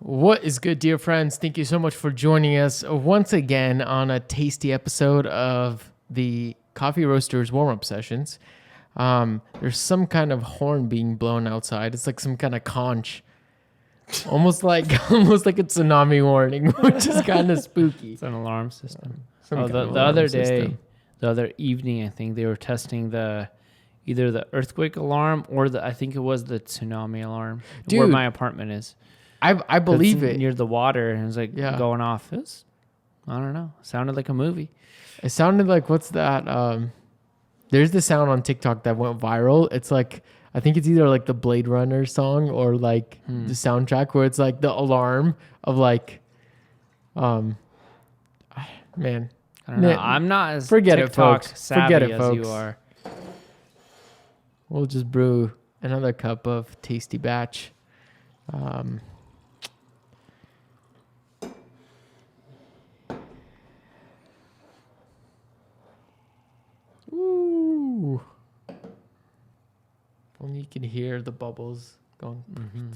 What is good, dear friends? Thank you so much for joining us once again on a tasty episode of the Coffee Roasters warm-up sessions. There's some kind of horn being blown outside. It's like some kind of conch. Almost like a tsunami warning, which is kind of spooky. It's an alarm system. The other day, the other evening, I think they were testing either the earthquake alarm or I think it was the tsunami alarm. Dude, where my apartment is. I believe it. Near the water, and it was like going off. I don't know. Sounded like a movie. It sounded like, what's that? There's the sound on TikTok that went viral. It's like, I think it's either like the Blade Runner song or like the soundtrack where it's like the alarm of like, man. I don't know. I'm not as TikTok savvy as you are. We'll just brew another cup of tasty batch. Ooh. Only you can hear the bubbles going. Mm-hmm.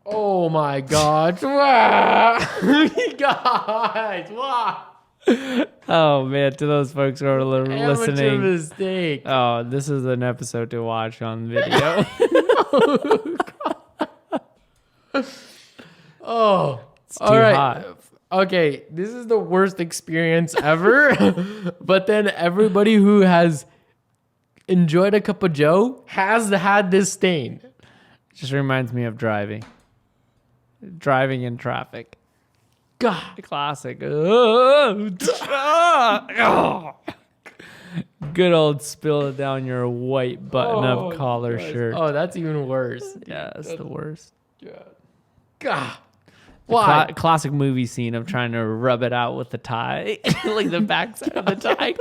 Oh my God. Wow. Guys, wow. Oh man, to those folks who are listening. Amateur mistake. Oh, this is an episode to watch on video. Oh, it's too hot. Okay, this is the worst experience ever. But then everybody who has enjoyed a cup of Joe has had this stain. Just reminds me of driving in traffic. God, classic. Good old spill it down your white button-up collar shirt. Oh, that's even worse. Yeah, that's the worst. God. Why? Classic movie scene of trying to rub it out with the tie, like the backside of the tie.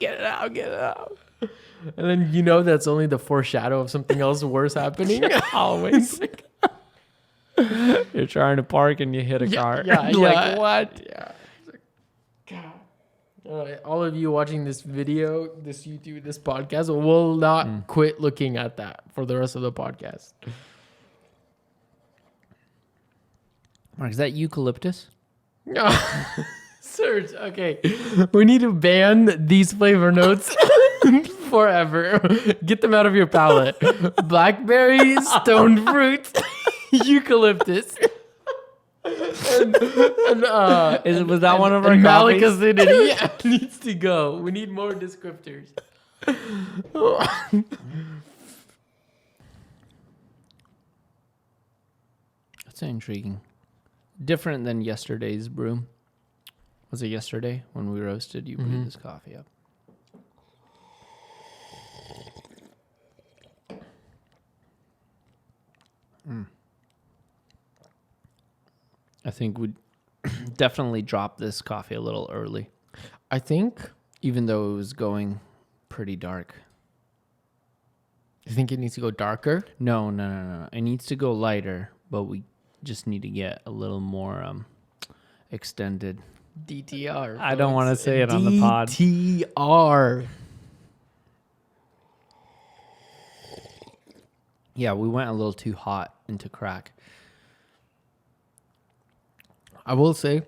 Get it out. And then that's only the foreshadow of something else worse happening. Always. You're trying to park and you hit a car. Yeah. Like, what? Yeah. God. All of you watching this video, this YouTube, this podcast will not quit looking at that for the rest of the podcast. Mark, is that eucalyptus? Serge, okay. We need to ban these flavor notes forever. Get them out of your palate. Blackberry, stone fruit, eucalyptus. Was that one of our malic copies? acidity needs to go. We need more descriptors. That's intriguing. Different than yesterday's brew. Was it yesterday when we roasted? You brewed this coffee up. I think we'd definitely drop this coffee a little early. I think. Even though it was going pretty dark. You think it needs to go darker? No. It needs to go lighter, but we just need to get a little more extended. DTR. I don't want to say it on the pod. DTR. Yeah, we went a little too hot into crack. I will say,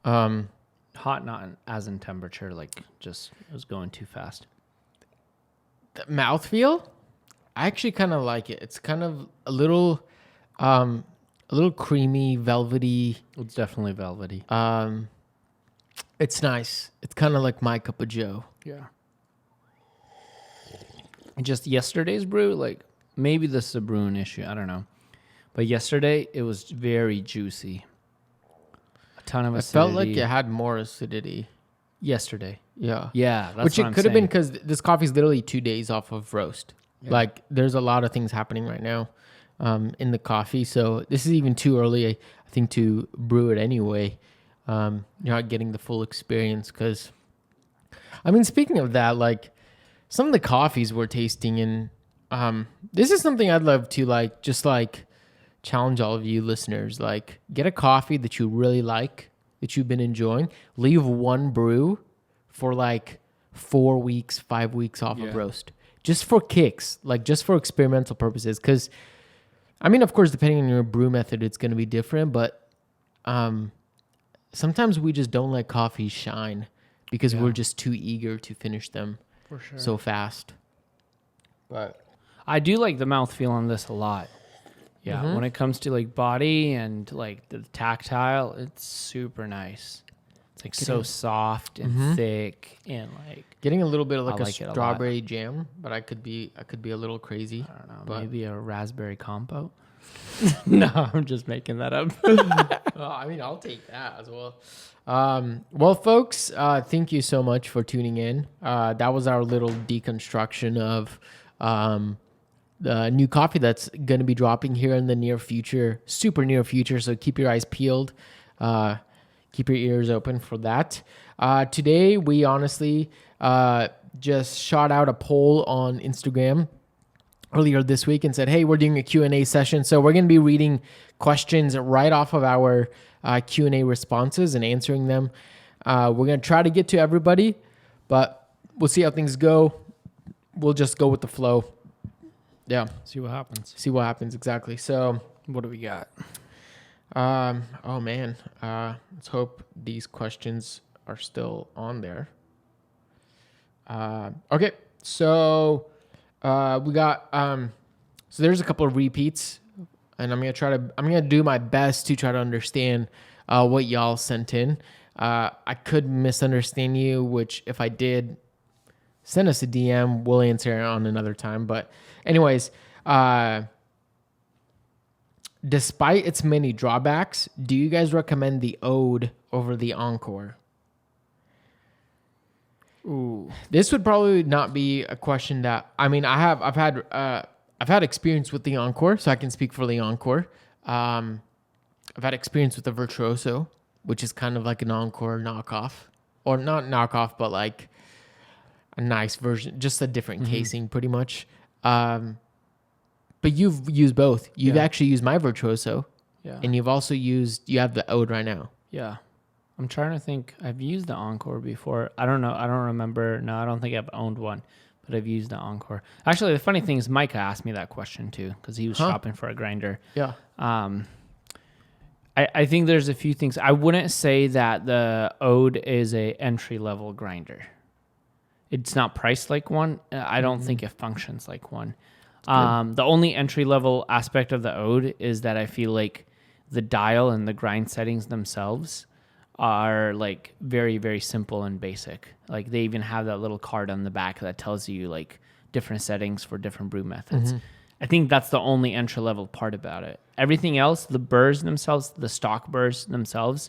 hot not as in temperature, like just it was going too fast. The mouthfeel, I actually kind of like it. It's kind of a little creamy, velvety. It's definitely velvety. It's nice. It's kind of like my cup of Joe. Yeah. Just yesterday's brew, like maybe this is a brewing issue. I don't know. But yesterday it was very juicy. A ton of acidity. I felt like it had more acidity. Yesterday. Yeah. Yeah. That's Which what it I'm could have been saying. because this coffee is literally 2 days off of roast. Yeah. Like there's a lot of things happening right now in the coffee. So this is even too early, I think, to brew it anyway. You're not getting the full experience because, I mean, speaking of that, like some of the coffees we're tasting in, this is something I'd love to just challenge all of you listeners. Like get a coffee that you really like, that you've been enjoying, leave one brew for 4 weeks, 5 weeks off of roast. just for kicks, like just for experimental purposes. Because, I mean, of course, depending on your brew method, it's going to be different. But sometimes we just don't let coffees shine because we're just too eager to finish them For sure. so fast. But I do like the mouthfeel on this a lot. Yeah, when it comes to like body and like the tactile, it's super nice. It's like so soft and thick and like getting a little bit of like I a like it a strawberry jam, but I could be a little crazy. I don't know, but maybe a raspberry compote. No, I'm just making that up. I mean, I'll take that as well. Well, folks, thank you so much for tuning in. That was our little deconstruction of the new coffee that's going to be dropping here in the near future, super near future. So keep your eyes peeled. Keep your ears open for that. Today, we honestly just shot out a poll on Instagram earlier this week and said, hey, we're doing a Q&A session. So we're going to be reading questions right off of our Q&A responses and answering them. We're going to try to get to everybody, but we'll see how things go. We'll just go with the flow. Yeah. See what happens. See what happens, exactly. So What do we got? oh, man. Let's hope these questions are still on there. Okay, so we got so there's a couple of repeats, and I'm gonna do my best to try to understand what y'all sent in. I could misunderstand you, which if I did, send us a DM. We'll answer it on another time. But anyways, despite its many drawbacks, do you guys recommend the Ode over the Encore? Ooh, This would probably not be a question that I've had experience with the Encore, so I can speak for the Encore. I've had experience with the Virtuoso, which is kind of like an Encore knockoff, or not knockoff, but like a nice version, just a different casing, pretty much. But you've used both. You've actually used my Virtuoso, and you have the Ode right now. Yeah. I'm trying to think. I've used the Encore before. I don't know. I don't remember. No, I don't think I've owned one, but I've used the Encore. Actually, the funny thing is Micah asked me that question too because he was shopping for a grinder. Yeah. I think there's a few things. I wouldn't say that the Ode is a entry-level grinder. It's not priced like one. I don't think it functions like one. The only entry-level aspect of the Ode is that I feel like the dial and the grind settings themselves are like very, very simple and basic. Like they even have that little card on the back that tells you like different settings for different brew methods. I think that's the only entry level part about it. Everything else, the burrs themselves, the stock burrs themselves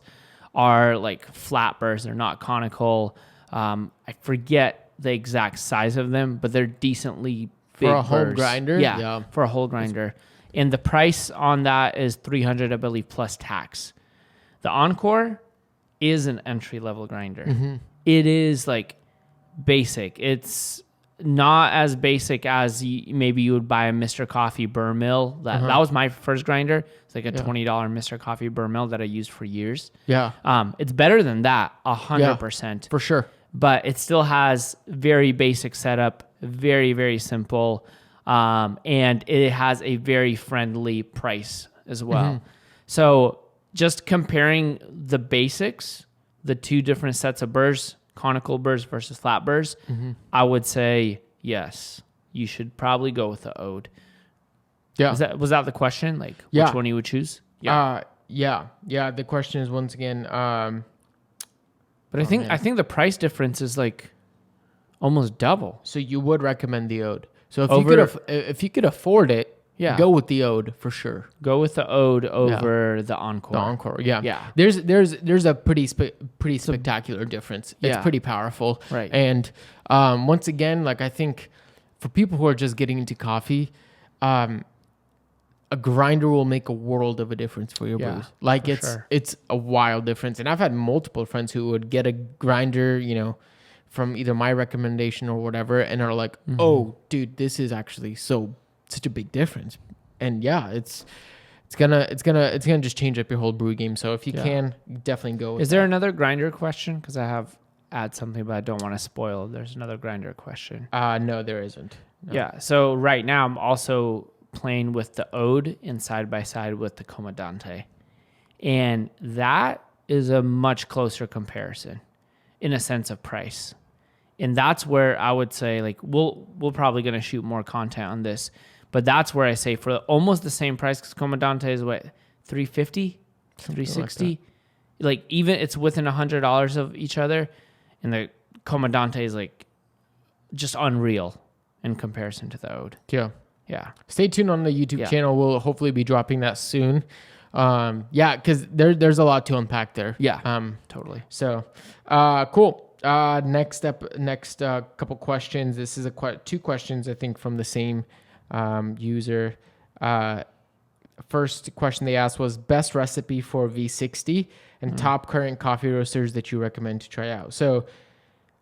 are like flat burrs. They're not conical. I forget the exact size of them, but they're decently big For a whole burrs. grinder? Yeah, for a whole grinder. And the price on that is $300, I believe, plus tax. The Encore is an entry-level grinder. It is like basic. It's not as basic as maybe you would buy a Mr. Coffee burr mill. That was my first grinder. It's like a $20 Mr. Coffee burr mill that I used for years. Yeah. It's better than that, 100%. For sure. But it still has very basic setup, very, very simple, and it has a very friendly price as well. So just comparing the basics, the two different sets of burrs, conical burrs versus flat burrs, I would say yes, you should probably go with the Ode. Yeah. Was that the question? Like Yeah. which one you would choose? Yeah. Yeah. The question is once again, But I think the price difference is like almost double. so you would recommend the Ode. So Over- if you could afford it, go with the Ode for sure. Go with the Ode over the Encore. The Encore, yeah. Yeah. There's a pretty spectacular difference. It's Yeah. pretty powerful. Right. And once again, like I think for people who are just getting into coffee, a grinder will make a world of a difference for your brews. Like it's a wild difference. And I've had multiple friends who would get a grinder, from either my recommendation or whatever, and are like, "Oh, dude, this is actually such a big difference." And yeah, it's gonna just change up your whole brew game. So if you can, definitely go with Is there another grinder question? Because I have add something, but I don't want to spoil. There's another grinder question. No, there isn't. No. Yeah. So right now I'm also playing with the Ode and side by side with the Comandante. And that is a much closer comparison in a sense of price. And that's where I would say, like, we're probably going to shoot more content on this, but that's where I say for almost the same price, because Comandante is what, $350, $360, like even it's within $100 of each other, and the Comandante is like just unreal in comparison to the Ode. Yeah. Stay tuned on the YouTube channel. We'll hopefully be dropping that soon. Because there's a lot to unpack there. Totally. So, cool. Next couple questions. This is two questions, I think, from the same user. First question they asked was best recipe for V60 and top current coffee roasters that you recommend to try out. So,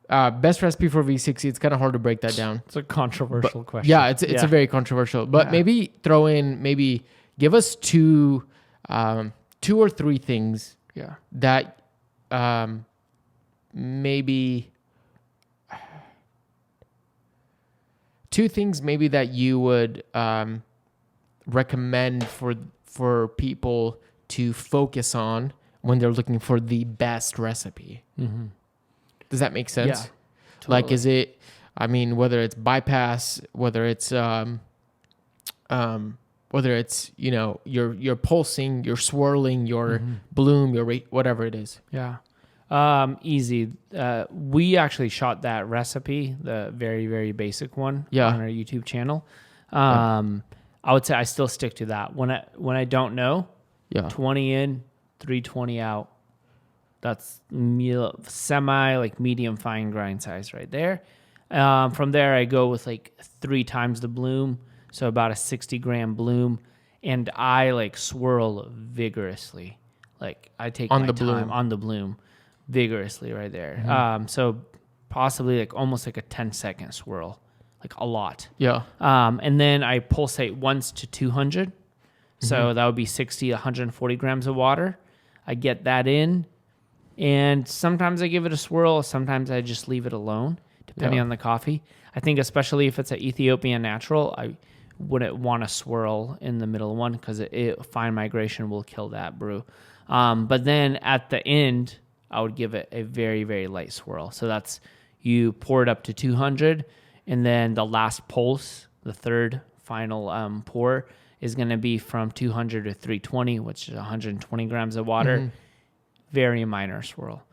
best recipe for V60. It's kind of hard to break that down. It's a controversial question. Yeah, it's a very controversial. But maybe throw in, give us two or three things that maybe two things maybe that you would recommend for people to focus on when they're looking for the best recipe. Mm-hmm. Does that make sense? Yeah, totally. Like, is it, whether it's bypass, whether it's you're pulsing, you're swirling, your bloom, your rate, whatever it is. Yeah. Easy. We actually shot that recipe, the very, very basic one on our YouTube channel. I would say I still stick to that. When I don't know, 20 in, 320 out. That's semi, like medium fine grind size right there. From there, I go with like 3 times the bloom. So about a 60 gram bloom, and I like swirl vigorously. Like I take my time on the bloom vigorously right there. Mm-hmm. So possibly like almost like a 10-second swirl, like a lot. Yeah. And then I pulsate once to 200. Mm-hmm. So that would be 140 grams of water. I get that in, and sometimes I give it a swirl. Sometimes I just leave it alone, depending on the coffee. I think especially if it's an Ethiopian natural, I wouldn't want to swirl in the middle one because fine migration will kill that brew. But then at the end, I would give it a very, very light swirl. So that's, you pour it up to 200, and then the last pulse, the third final pour, is going to be from 200 to 320, which is 120 grams of water. Mm-hmm. Very minor swirl.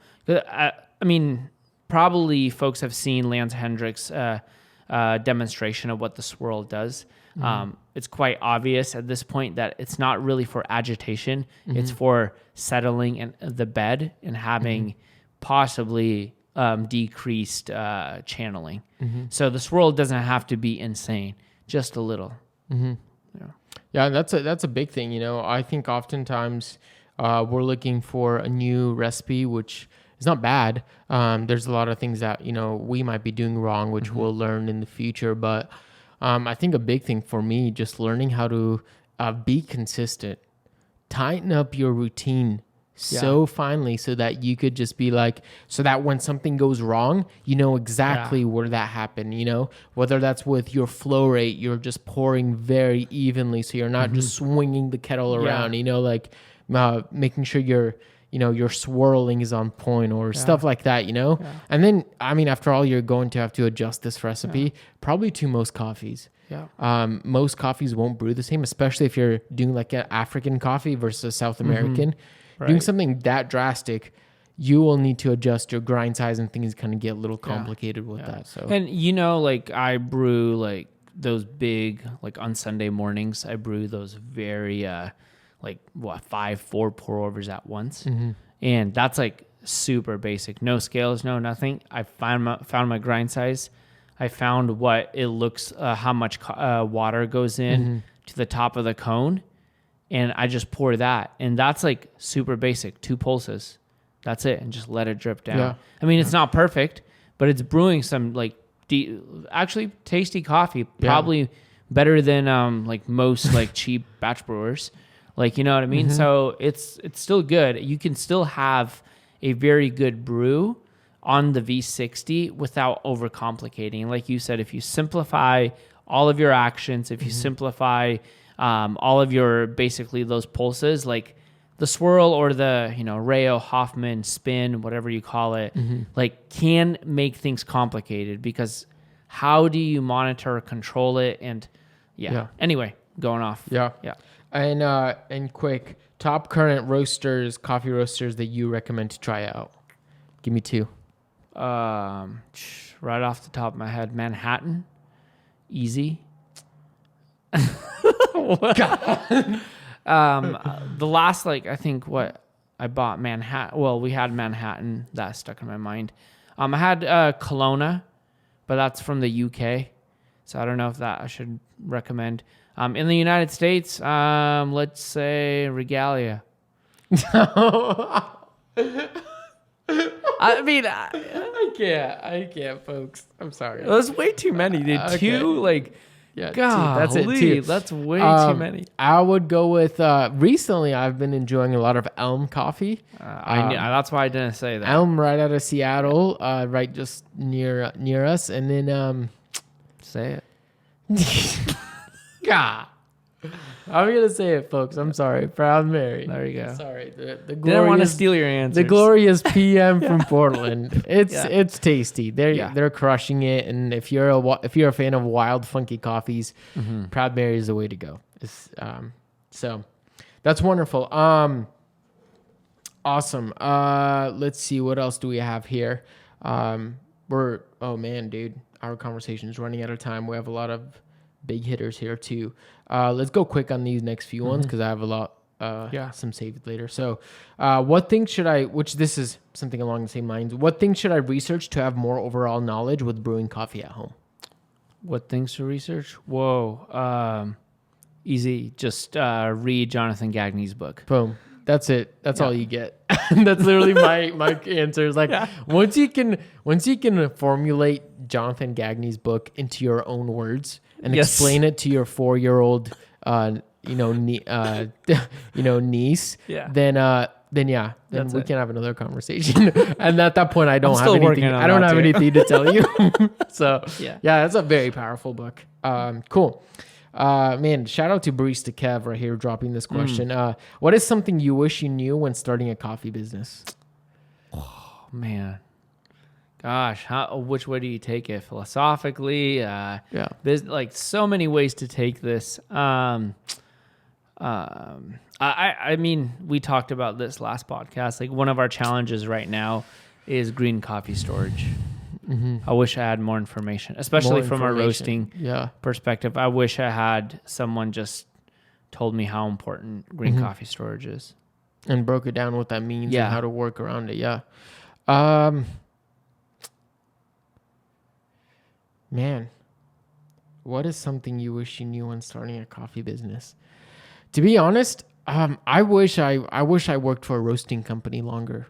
Probably folks have seen Lance Hendricks' demonstration of what the swirl does. Mm-hmm. It's quite obvious at this point that it's not really for agitation. Mm-hmm. It's for settling in the bed and having possibly decreased channeling. Mm-hmm. So the swirl doesn't have to be insane, just a little. Mm-hmm. Yeah, that's a big thing. I think oftentimes we're looking for a new recipe, which is not bad. There's a lot of things that we might be doing wrong, which we'll learn in the future. But I think a big thing for me, just learning how to be consistent, tighten up your routine so finely, so that you could just be like, so that when something goes wrong, you know exactly where that happened. Whether that's with your flow rate, you're just pouring very evenly, so you're not just swinging the kettle around. Making sure your swirling is on point or stuff like that, And then, after all, you're going to have to adjust this recipe probably to most coffees. Yeah. Most coffees won't brew the same, especially if you're doing like an African coffee versus South American. Right. Doing something that drastic, you will need to adjust your grind size, and things kind of get a little complicated with that. So, and I brew like those big, like on Sunday mornings, I brew those very 4 pour overs at once. Mm-hmm. And that's like super basic, no scales, no nothing. I found my grind size. I found what it looks, how much water goes in to the top of the cone. And I just pour that. And that's like super basic, 2 pulses. That's it. And just let it drip down. Yeah. It's not perfect, but it's brewing some like actually tasty coffee, probably better than like most like cheap batch brewers. Like, you know what I mean? Mm-hmm. So it's still good. You can still have a very good brew on the V60 without overcomplicating. Like you said, if you simplify all of your actions, if you simplify all of your basically those pulses, like the swirl or the, Rayo, Hoffman, spin, whatever you call it, like can make things complicated because how do you monitor or control it? And anyway, going off. Yeah. And quick, top current coffee roasters that you recommend to try out. Give me 2. Right off the top of my head, Manhattan, easy. God. The last, I think what I bought Manhattan. Well, we had Manhattan that stuck in my mind. I had Kelowna, but that's from the UK, so I don't know if that I should recommend. In the United States, let's say Regalia. I mean, I can't, folks. I'm sorry. There's way too many, dude. Okay. 2, yeah, God, that's it. 2. That's way too many. I would go with. Recently, I've been enjoying a lot of Elm coffee. I knew, that's why I didn't say that. Elm, right out of Seattle, right just near us, and then say it. God. I'm gonna say it, folks. I'm sorry. Proud Mary. There you go. Sorry. The glorious, didn't want to steal your answers. The glorious PM from Portland. It's tasty. They're crushing it. And if you're a fan of wild, funky coffees, Proud Mary is the way to go. So that's wonderful. Awesome. Let's see, what else do we have here? Oh man, dude, our conversation is running out of time. We have a lot of big hitters here too. Let's go quick on these next few ones because I have a lot, some saved later. So, what things should which this is something along the same lines. What things should I research to have more overall knowledge with brewing coffee at home? What things to research? Whoa. Easy. Just read Jonathan Gagne's book. Boom. That's it. That's all you get. That's literally my answer. Is once you can formulate Jonathan Gagne's book into your own words and explain it to your 4-year-old niece, then we can have another conversation. And at that point, I don't have anything to tell you. So that's a very powerful book. Cool. Man, shout out to Barista Kev right here dropping this question. What is something you wish you knew when starting a coffee business? Oh, man. Gosh, which way do you take it? Philosophically? There's so many ways to take this. I mean, we talked about this last podcast. One of our challenges right now is green coffee storage. I wish I had more information, especially from a roasting perspective. I wish I had someone just told me how important green coffee storage is. And broke it down what that means and how to work around it. Yeah. Man, what is something you wish you knew when starting a coffee business? To be honest, I wish I worked for a roasting company longer.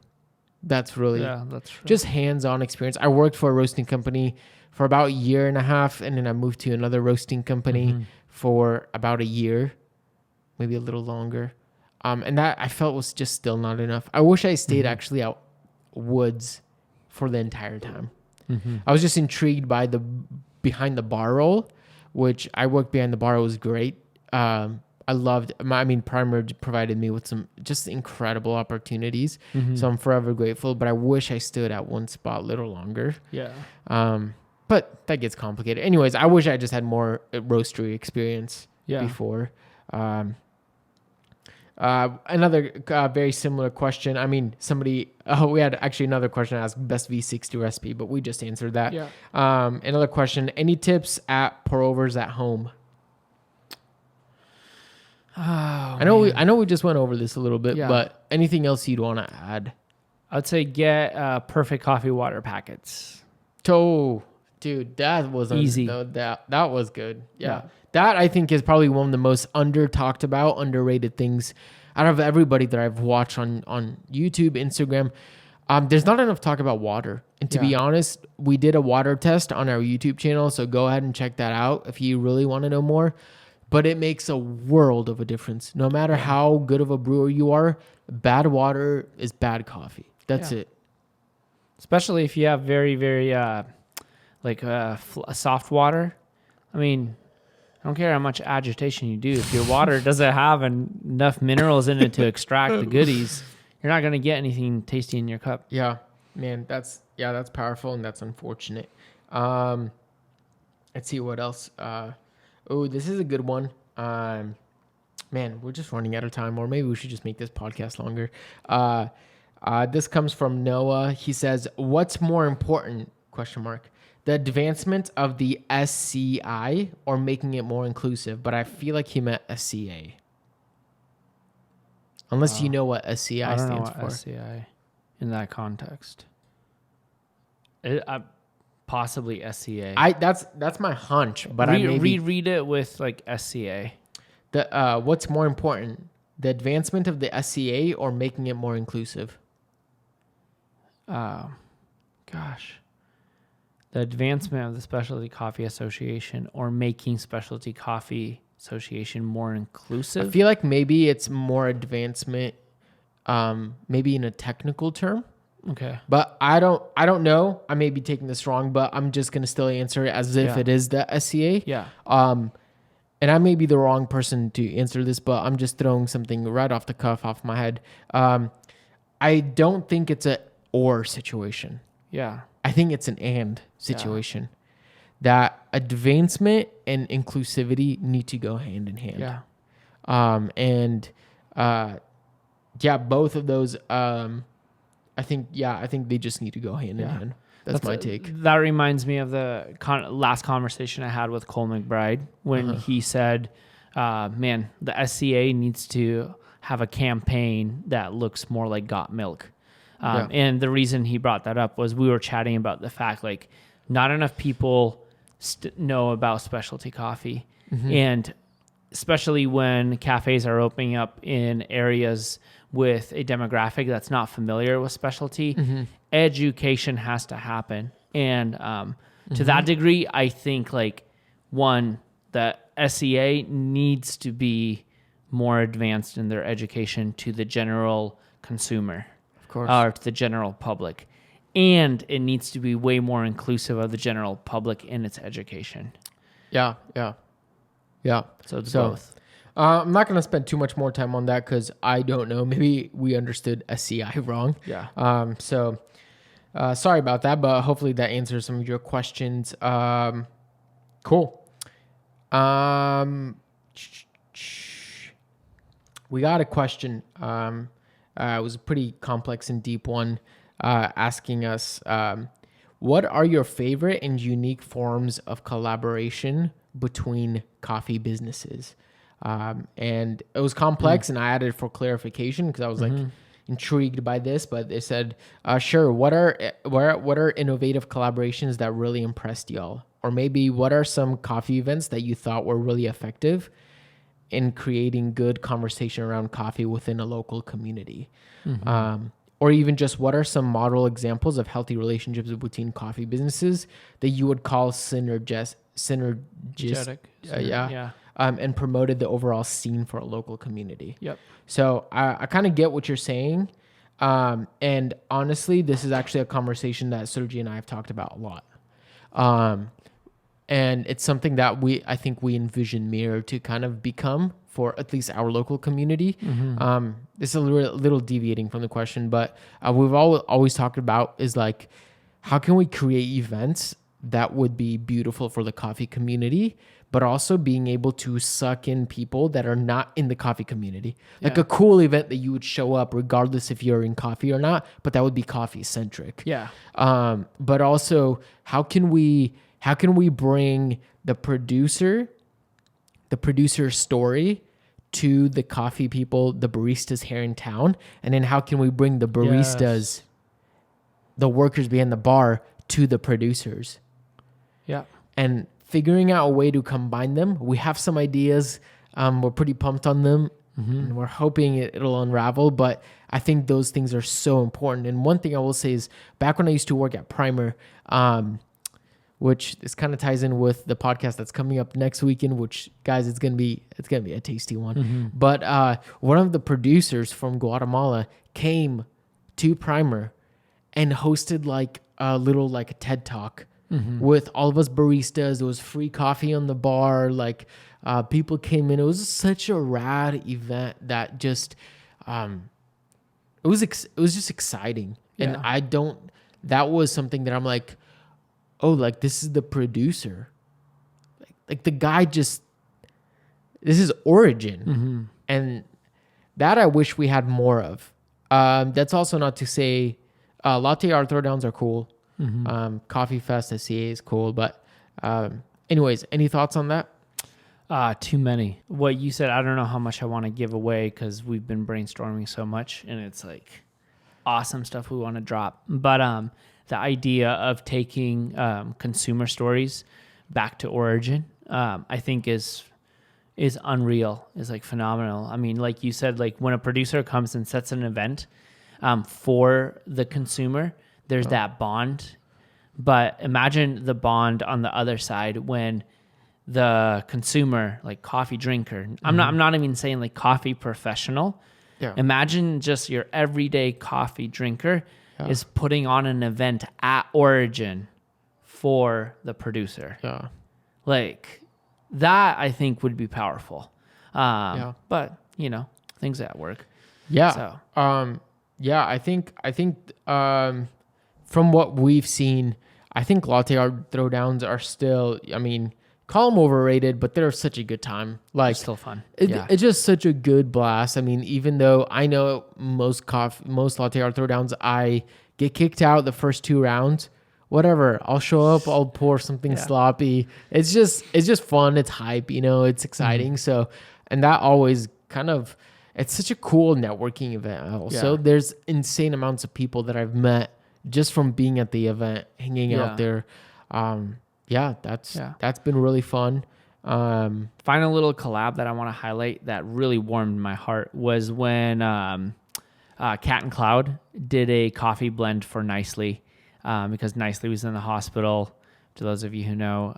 That's really that's true. Just hands-on experience. I worked for a roasting company for about 1.5 years, and then I moved to another roasting company for about 1 year, maybe a little longer. And that I felt was just still not enough. I wish I stayed actually out woods for the entire time. I was just intrigued by the behind the bar role, which I worked behind the bar. It was great. I loved, Primer provided me with some just incredible opportunities. So I'm forever grateful, but I wish I stood at one spot a little longer. Yeah. But that gets complicated. Anyways, I wish I just had more roastery experience before. Another very similar question. We had actually another question asked best V60 recipe, but we just answered that. Yeah. Another question, any tips at pour overs at home? Oh, I know we just went over this a little bit, but anything else you'd want to add? I'd say get perfect coffee water packets. Oh, dude, that was easy. That was good. Yeah. That I think is probably one of the most talked about, underrated things out of everybody that I've watched on YouTube, Instagram. There's not enough talk about water. And to be honest, we did a water test on our YouTube channel, so go ahead and check that out if you really want to know more. But it makes a world of a difference. No matter how good of a brewer you are, bad water is bad coffee. That's it. Especially if you have very, very soft water. I don't care how much agitation you do. If your water doesn't have enough minerals in it to extract the goodies, you're not going to get anything tasty in your cup. Yeah, man, that's powerful and that's unfortunate. Let's see what else. This is a good one. Man, we're just running out of time, or maybe we should just make this podcast longer. This comes from Noah. He says, "What's more important? Question mark. The advancement of the SCI or making it more inclusive?" But I feel like he meant SCA. Unless you know what SCI I don't stands know what for. SCI in that context. Possibly SCA. That's my hunch, but I maybe reread it with like SCA. The what's more important, the advancement of the SCA or making it more inclusive? Gosh, the advancement of the Specialty Coffee Association or making Specialty Coffee Association more inclusive. I feel like maybe it's more advancement, maybe in a technical term. Okay. But I don't know. I may be taking this wrong, but I'm just gonna still answer it as if it is the SCA. Yeah. And I may be the wrong person to answer this, but I'm just throwing something right off the cuff off my head. I don't think it's a or situation. Yeah. I think it's an and situation. That advancement and inclusivity need to go hand in hand. Yeah. Both of those. I think they just need to go hand in hand. That's my take. That reminds me of the last conversation I had with Cole McBride when he said, man, the SCA needs to have a campaign that looks more like Got Milk. And the reason he brought that up was we were chatting about the fact, like, not enough people know about specialty coffee. And especially when cafes are opening up in areas with a demographic that's not familiar with specialty, education has to happen. And to that degree, I think, like, one, the SCA needs to be more advanced in their education to the general consumer, of course, or to the general public. And it needs to be way more inclusive of the general public in its education. Yeah. So it's both. I'm not going to spend too much more time on that because I don't know. Maybe we understood SCI wrong. Yeah. So sorry about that, but hopefully that answers some of your questions. Cool. We got a question. It was a pretty complex and deep one, asking us, what are your favorite and unique forms of collaboration between coffee businesses? And it was complex, and I added for clarification because I was like intrigued by this. But they said, "Sure. What are innovative collaborations that really impressed y'all? Or maybe what are some coffee events that you thought were really effective in creating good conversation around coffee within a local community? Or even just what are some model examples of healthy relationships between coffee businesses that you would call synergistic? And promoted the overall scene for a local community." Yep. So I kind of get what you're saying. And honestly, this is actually a conversation that Sergi and I have talked about a lot. And it's something that I think we envision Mirror to kind of become for at least our local community. This is a little deviating from the question, but we've always talked about is like, how can we create events that would be beautiful for the coffee community, but also being able to suck in people that are not in the coffee community. Like a cool event that you would show up regardless if you're in coffee or not, but that would be coffee centric. Yeah. But also, how can we bring the producer story to the coffee people, the baristas here in town? And then how can we bring the baristas, the workers behind the bar, to the producers? Yeah. And figuring out a way to combine them. We have some ideas. We're pretty pumped on them. And we're hoping it'll unravel. But I think those things are so important. And one thing I will say is, back when I used to work at Primer, which this kind of ties in with the podcast that's coming up next weekend, which, guys, it's gonna be a tasty one. But one of the producers from Guatemala came to Primer and hosted like a little like a TED Talk with all of us baristas. There was free coffee on the bar. Like people came in. It was such a rad event that just it was just exciting. And that was something that I'm like, oh, like this is the producer. Like the guy just, this is origin. And that I wish we had more of. That's also not to say latte art throwdowns are cool. Coffee Fest at CA is cool. But anyways, any thoughts on that? Too many. What you said, I don't know how much I want to give away because we've been brainstorming so much and it's like awesome stuff we want to drop. But the idea of taking consumer stories back to origin, I think is unreal, is like phenomenal. I mean, like you said, like when a producer comes and sets an event for the consumer, there's that bond. But imagine the bond on the other side when the consumer, like coffee drinker, I'm not even saying like coffee professional. Yeah. Imagine just your everyday coffee drinker is putting on an event at origin for the producer. Yeah. Like that I think would be powerful. But you know, things at work. Yeah. So. I think from what we've seen, I think latte art throwdowns are still, I mean, call them overrated, but they're such a good time. Like it's still fun. It's just such a good blast. I mean, even though I know most latte art throwdowns, I get kicked out the first 2 rounds. Whatever, I'll show up. I'll pour something sloppy. It's just fun. It's hype. You know, it's exciting. So, and that always kind of, it's such a cool networking event. Also, there's insane amounts of people that I've met just from being at the event, hanging out there. That's been really fun. Final little collab that I want to highlight that really warmed my heart was when Cat and Cloud did a coffee blend for Nicely, because Nicely was in the hospital, to those of you who know.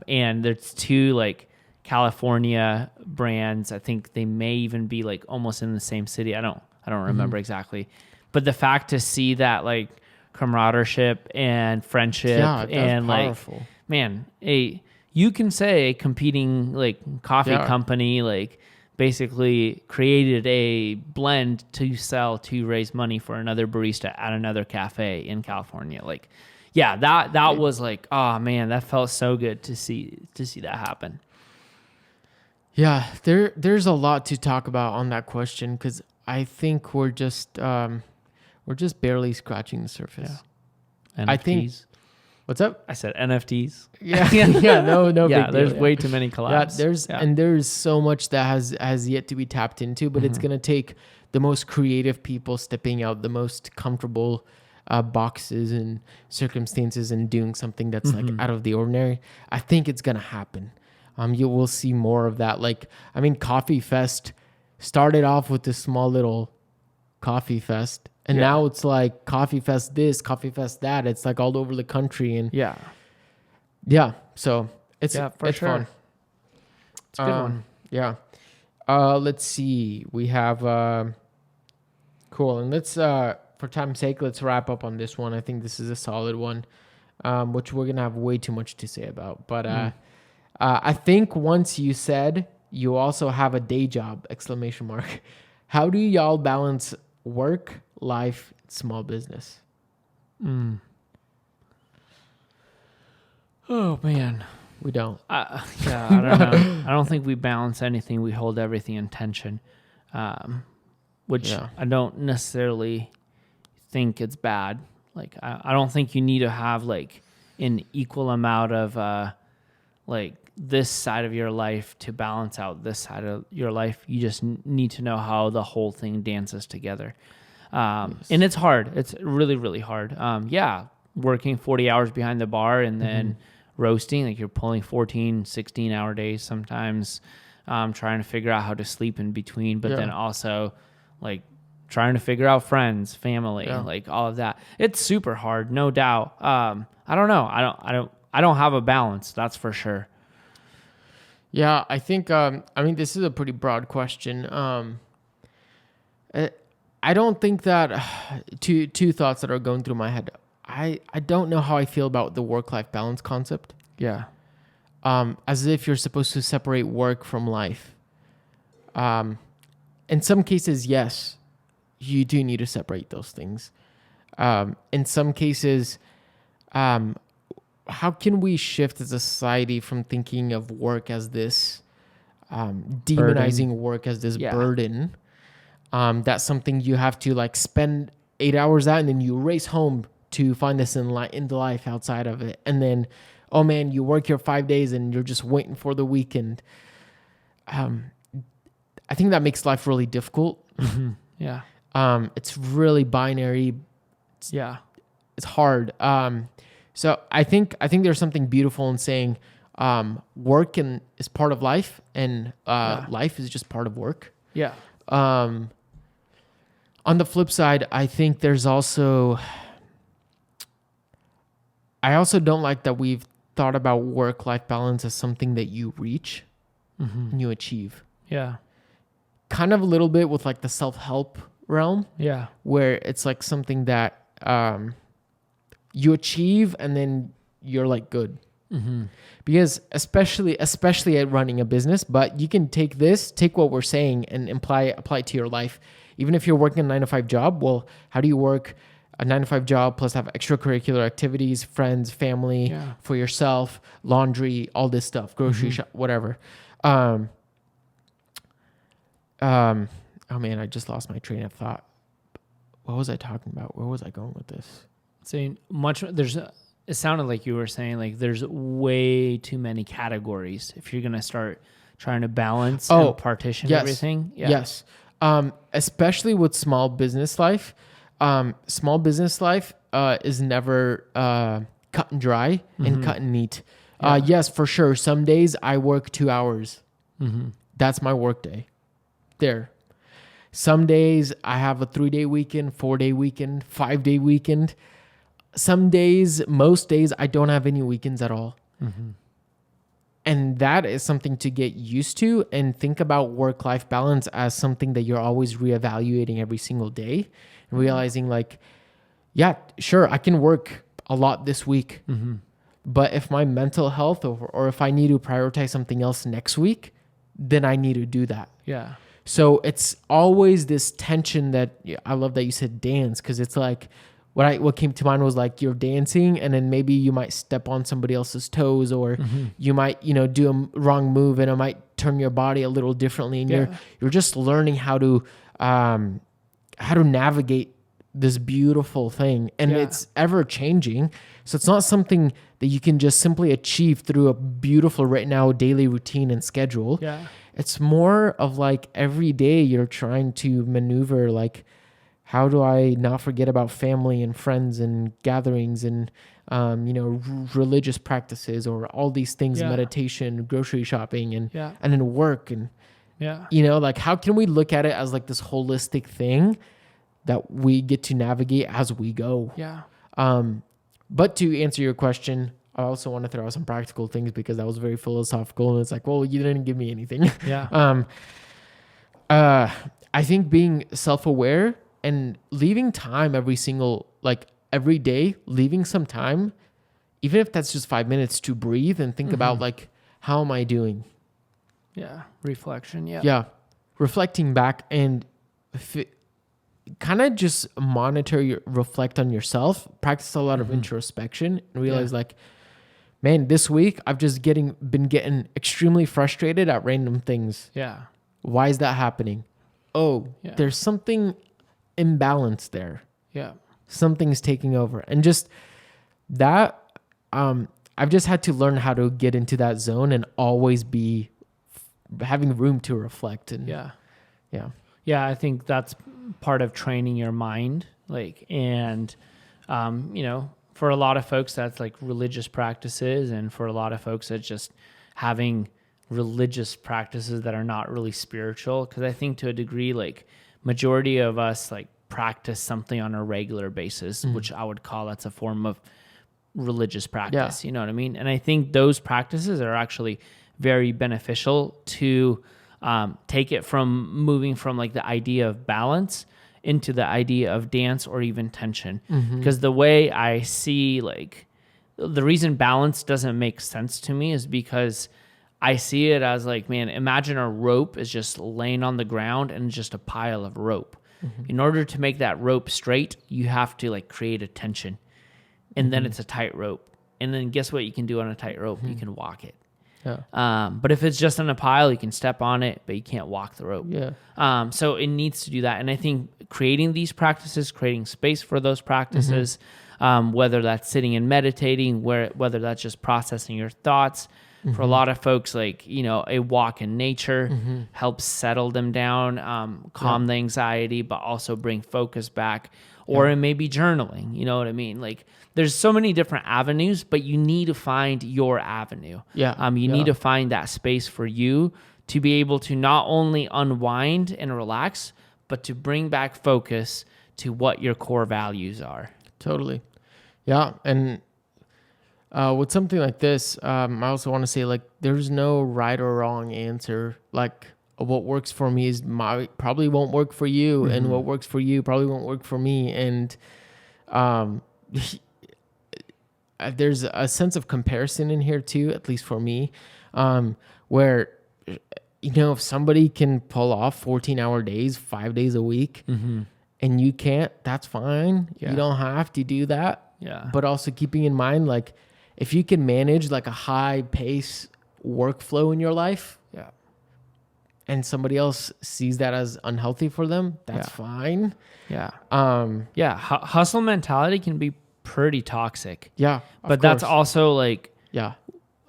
And there's 2 like California brands. I think they may even be like almost in the same city. I don't remember exactly. But the fact to see that like camaraderie and friendship and powerful. Like, man, you can say a competing like coffee company like basically created a blend to sell to raise money for another barista at another cafe in California. Like, that was like, oh man, that felt so good to see that happen. Yeah, there's a lot to talk about on that question because I think we're just barely scratching the surface. NFTs. I think. What's up? I said NFTs. Yeah, no. Yeah, there's way too many collabs. And there's so much that has yet to be tapped into, but it's gonna take the most creative people stepping out the most comfortable boxes and circumstances and doing something that's like out of the ordinary. I think it's gonna happen. You will see more of that. Like, I mean, Coffee Fest started off with this small little coffee fest. And now it's like Coffee Fest this, Coffee Fest that. It's like all over the country. And so it's sure. fun. It's a good one. Yeah. Let's see. We have cool. And let's for time's sake, let's wrap up on this one. I think this is a solid one, which we're gonna have way too much to say about. But I think once you said you also have a day job! ! How do y'all balance work, life, small business? Oh man, we don't. I don't know. I don't think we balance anything. We hold everything in tension, which I don't necessarily think it's bad. Like I don't think you need to have like an equal amount of like this side of your life to balance out this side of your life. You just need to know how the whole thing dances together. And it's hard. It's really, really hard. Working 40 hours behind the bar and then roasting, like you're pulling 14, 16 hour days sometimes, trying to figure out how to sleep in between, but then also like trying to figure out friends, family, like all of that. It's super hard, no doubt. I don't know. I don't have a balance. That's for sure. Yeah, I think, I mean, this is a pretty broad question. I don't think that two thoughts that are going through my head. I don't know how I feel about the work-life balance concept. Yeah. As if you're supposed to separate work from life. In some cases, yes, you do need to separate those things. In some cases, how can we shift as a society from thinking of work as this demonizing work as this burden? That's something you have to like spend 8 hours at, and then you race home to find this in the life outside of it. And then, oh man, you work here 5 days and you're just waiting for the weekend. I think that makes life really difficult. Mm-hmm. Yeah. It's really binary. It's hard. So I think there's something beautiful in saying work is part of life, and life is just part of work. Yeah. On the flip side, I think there's also, I also don't like that we've thought about work-life balance as something that you reach and you achieve. Yeah. Kind of a little bit with like the self-help realm. Yeah. Where it's like something that you achieve and then you're like good. Mm-hmm. Because especially at running a business, but you can take what we're saying and apply it to your life. Even if you're working a 9-to-5 job, well, how do you work a 9-to-5 job plus have extracurricular activities, friends, family, for yourself, laundry, all this stuff, grocery shop, whatever. Oh man, I just lost my train of thought. What was I talking about? Where was I going with this? Saying it sounded like you were saying like there's way too many categories if you're going to start trying to balance and partition everything. Yeah. Yes. Especially with small business life. Small business life is never cut and dry and cut and neat. Yes, for sure. Some days I work 2 hours. That's my work day. There. Some days I have a 3-day weekend, 4-day weekend, 5-day weekend. Some days, most days, I don't have any weekends at all. And that is something to get used to, and think about work-life balance as something that you're always reevaluating every single day and realizing like, yeah, sure, I can work a lot this week, but if my mental health or if I need to prioritize something else next week, then I need to do that. Yeah. So it's always this tension that I love that you said dance, because it's like what came to mind was like you're dancing and then maybe you might step on somebody else's toes, or you might do a wrong move and it might turn your body a little differently, and you're just learning how to navigate this beautiful thing, and it's ever changing. So it's not something that you can just simply achieve through a beautiful right now daily routine and schedule. It's more of like every day you're trying to maneuver like, how do I not forget about family and friends and gatherings and religious practices or all these things, meditation, grocery shopping, and then work, and like how can we look at it as like this holistic thing that we get to navigate as we go? But to answer your question, I also want to throw out some practical things because that was very philosophical, and it's like, well, you didn't give me anything. I think being self-aware and leaving time every day, leaving some time, even if that's just 5 minutes, to breathe and think about like, how am I doing? Reflection. Reflecting back and kind of just reflect on yourself, practice a lot of introspection, and realize like, man, this week I've just been getting extremely frustrated at random things. Why is that happening? There's something imbalanced there. Something's taking over. And just that, I've just had to learn how to get into that zone and always be having room to reflect. And I think that's part of training your mind. For a lot of folks, that's like religious practices. And for a lot of folks, it's just having religious practices that are not really spiritual. Because I think to a degree, like majority of us like practice something on a regular basis, which I would call that's a form of religious practice. You know what I mean? And I think those practices are actually very beneficial to take it from moving from like the idea of balance into the idea of dance or even tension. Because the way I see, like, the reason balance doesn't make sense to me is because I see it as like, man, imagine a rope is just laying on the ground and just a pile of rope. In order to make that rope straight, you have to like create a tension, and then it's a tight rope. And then guess what you can do on a tight rope? You can walk it. Yeah. But if it's just on a pile, you can step on it, but you can't walk the rope. Yeah. So it needs to do that. And I think creating these practices, creating space for those practices, whether that's sitting and meditating, whether that's just processing your thoughts. For a lot of folks, like, you know, a walk in nature helps settle them down, calm the anxiety, but also bring focus back. Or it may be journaling, you know what I mean? Like, there's so many different avenues, but you need to find your avenue. Yeah. You need to find that space for you to be able to not only unwind and relax, but to bring back focus to what your core values are. Totally. Yeah. And with something like this, I also want to say, like, there's no right or wrong answer. Like, what works for me probably won't work for you, and what works for you probably won't work for me. And there's a sense of comparison in here too, at least for me, where, you know, if somebody can pull off 14-hour days, 5 days a week, and you can't, that's fine. Yeah. You don't have to do that. Yeah. But also keeping in mind, like, if you can manage like a high pace workflow in your life, and somebody else sees that as unhealthy for them, that's fine. Yeah. Hustle mentality can be pretty toxic. Yeah. But that's also like, yeah.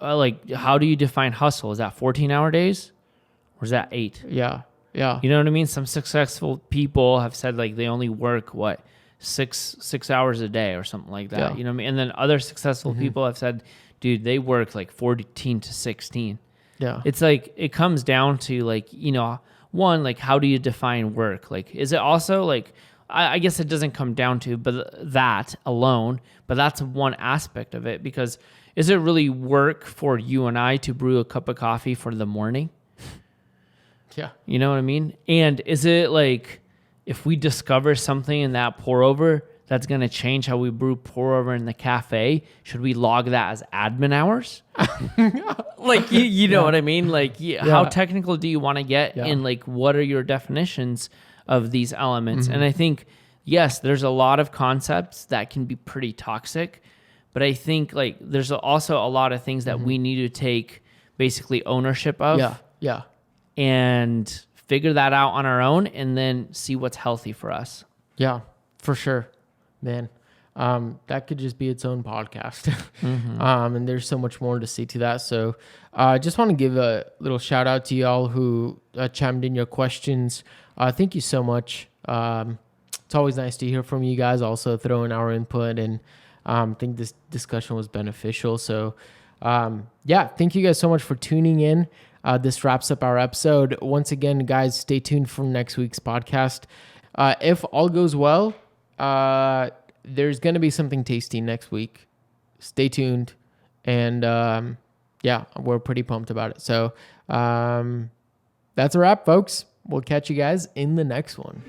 Like, how do you define hustle? Is that 14-hour days or is that 8? Yeah. Yeah. You know what I mean? Some successful people have said like they only work six hours a day or something like that. Yeah. You know what I mean? And then other successful people have said, dude, they work like 14 to 16. Yeah. It's like, it comes down to like, you know, one, like, how do you define work? Like, is it also like, I guess it doesn't come down to that alone, but that's one aspect of it, because is it really work for you and I to brew a cup of coffee for the morning? Yeah. You know what I mean? And is it like, if we discover something in that pour over that's going to change how we brew pour over in the cafe, should we log that as admin hours? Like, you know what I mean? Like, how technical do you want to get? And like, what are your definitions of these elements? And I think, yes, there's a lot of concepts that can be pretty toxic, but I think like there's also a lot of things that we need to take basically ownership of. Yeah. And figure that out on our own, and then see what's healthy for us. Yeah, for sure, man. That could just be its own podcast. And there's so much more to see to that. So I just want to give a little shout out to y'all who chimed in your questions. Thank you so much. It's always nice to hear from you guys, also throw in our input, and I think this discussion was beneficial. So thank you guys so much for tuning in. This wraps up our episode. Once again, guys, stay tuned for next week's podcast. If all goes well, there's going to be something tasty next week. Stay tuned. And we're pretty pumped about it. So that's a wrap, folks. We'll catch you guys in the next one.